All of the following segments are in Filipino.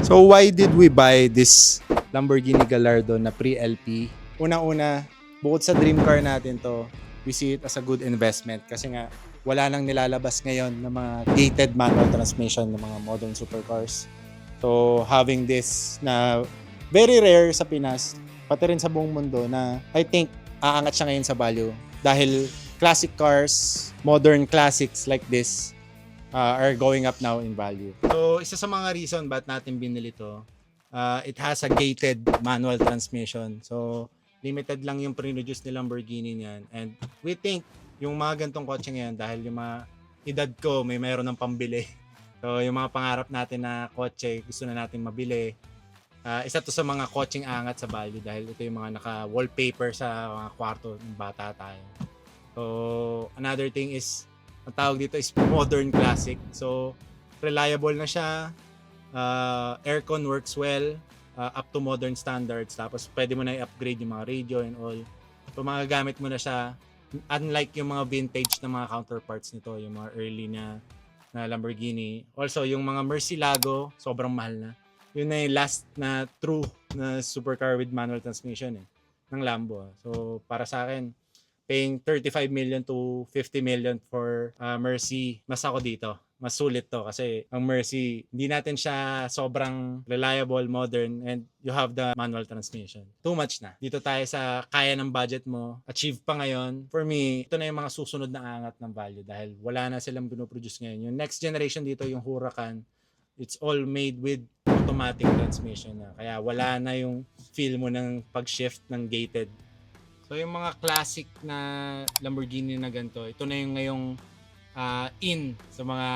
So why did we buy this Lamborghini Gallardo na pre-LP? Unang-una, bukod sa dream car natin to, we see it as a good investment kasi nga wala nang nilalabas ngayon ng mga gated manual transmission ng mga modern supercars. So having this na very rare sa Pinas, pati rin sa buong mundo, na I think aangat siya ngayon sa value dahil classic cars, modern classics like this are going up now in value. So isa sa mga reason ba't natin binili to, it has a gated manual transmission. So limited lang yung pre-produce ni Lamborghini niyan, and we think yung mga gantong kotse ngayon, dahil yung mga edad ko may mayroon ng pambili. So yung mga pangarap natin na kotse gusto na natin mabili. Isa to sa mga kotseng angat sa value dahil ito yung mga naka-wallpaper sa mga kwarto ng bata tayo. So another thing is, ang tawag dito is modern classic. So reliable na siya, aircon works well, up to modern standards. Tapos pwede mo na i-upgrade yung mga radio and all. So magagamit mo na siya. Unlike yung mga vintage na mga counterparts nito, yung mga early na Lamborghini. Also, yung mga Murcielago, sobrang mahal na. Yun na yung last na true na supercar with manual transmission ng Lambo. So, para sa akin, paying 35 million to 50 million for Mercy, mas ako dito. Mas sulit to kasi ang Mercy, hindi natin siya sobrang reliable, modern, and you have the manual transmission. Too much na. Dito tayo sa kaya ng budget mo, achieve pa ngayon. For me, ito na yung mga susunod na angat ng value dahil wala na silang pinoproduce ngayon. Yung next generation dito, yung Huracan, it's all made with automatic transmission na. Kaya wala na yung feel mo ng pag-shift ng gated. So yung mga classic na Lamborghini na ganito, ito na yung ngayong in sa mga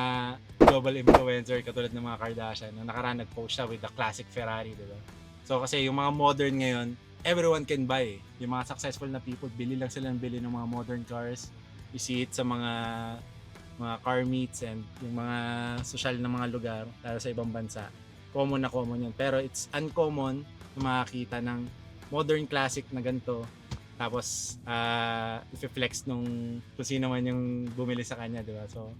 global influencer katulad ng mga Kardashian. Nung nakaraan nag-post siya with the classic Ferrari, diba? So kasi yung mga modern ngayon, everyone can buy. Yung mga successful na people, bili lang sila ng bili ng mga modern cars. You see it sa mga car meets and yung mga social na mga lugar lalo sa ibang bansa. Common na common yun. Pero it's uncommon na makakita ng modern classic na ganito. Tapos, i-flex nung kung sino man yung bumili sa kanya, di ba? So,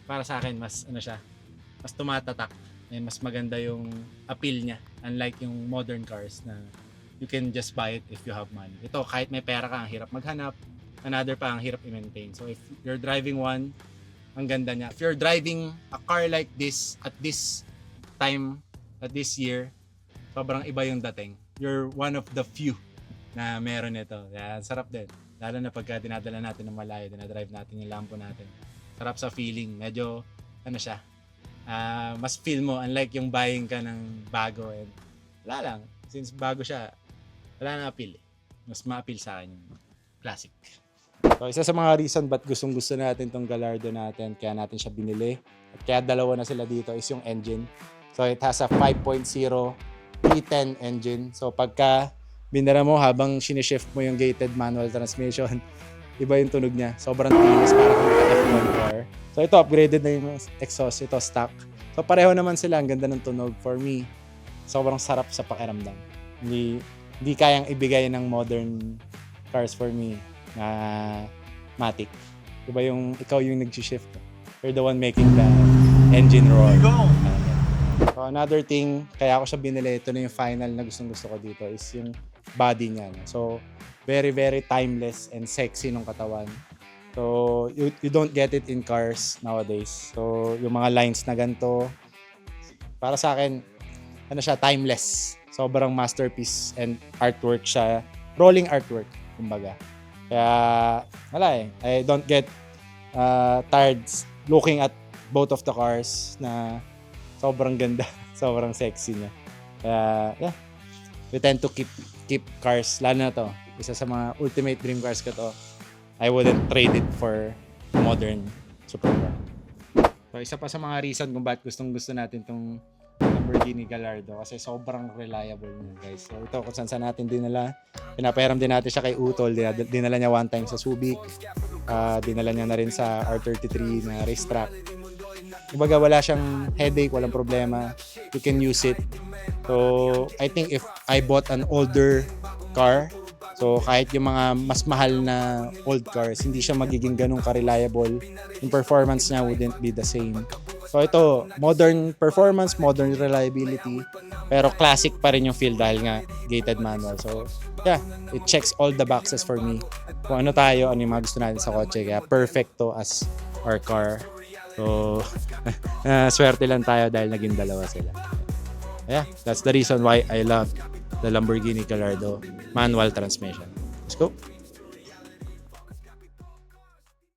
para sa akin, mas mas tumatatak and mas maganda yung appeal niya. Unlike yung modern cars na you can just buy it if you have money. Ito, kahit may pera ka, ang hirap maghanap. Another pa, ang hirap i-maintain. So, if you're driving one, ang ganda niya. If you're driving a car like this at this time, at this year, sobrang iba yung dating. You're one of the few na meron ito. Kaya sarap din. Lalo na pagka dinadala natin ng malayo, dinadrive natin yung Lambo natin. Sarap sa feeling. Medyo, siya, mas feel mo, unlike yung buying ka ng bago. And wala lang. Since bago siya, wala na appeal. Mas ma-appeal sa akin yung classic. So, isa sa mga reason ba't gustong-gusto natin tong Gallardo natin, kaya natin siya binili, at kaya dalawa na sila dito, is yung engine. So, it has a 5.0 V10 engine. So, pagka binara mo habang sinishift mo yung gated manual transmission, iba yung tunog niya. Sobrang tinis, para kung F1 car. So ito, upgraded na yung exhaust. Ito, stock. So pareho naman sila. Ang ganda ng tunog. For me, sobrang sarap sa pakiramdam. Hindi kayang ibigay ng modern cars for me na matic. Diba yung ikaw yung nag-shift. You're the one making the engine roar. So another thing, kaya ako siya binili, ito na yung final na gustong-gusto ko dito, is yung body niya. So, very, very timeless and sexy nung katawan. So, you don't get it in cars nowadays. So, yung mga lines na ganito, para sa akin, siya, timeless. Sobrang masterpiece and artwork siya. Rolling artwork, kumbaga. Kaya, I don't get tired looking at both of the cars na sobrang ganda, sobrang sexy niya. Kaya, yeah, we tend to keep cars, lalo na to. Isa sa mga ultimate dream cars ko to. I wouldn't trade it for modern supercar. So, isa pa sa mga reason kung bakit gustong-gusto natin tong Lamborghini Gallardo kasi sobrang reliable niya, guys. So, ito kung saan natin dinala. Pinapahiram din natin siya kay Utol. Dinala niya one time sa Subic. Dinala niya na rin sa R33 na racetrack. Kumbaga wala siyang headache, walang problema. You can use it. So, I think if I bought an older car, so kahit yung mga mas mahal na old cars, hindi siya magiging ganun ka-reliable. Yung performance niya wouldn't be the same. So ito, modern performance, modern reliability, pero classic pa rin yung feel dahil nga gated manual. So yeah, it checks all the boxes for me. Kung ano tayo, ano yung mga gusto natin sa kotse, kaya perfect to as our car. So swerte lang tayo dahil naging dalawa sila. Yeah, that's the reason why I love the Lamborghini Gallardo manual transmission. Let's go.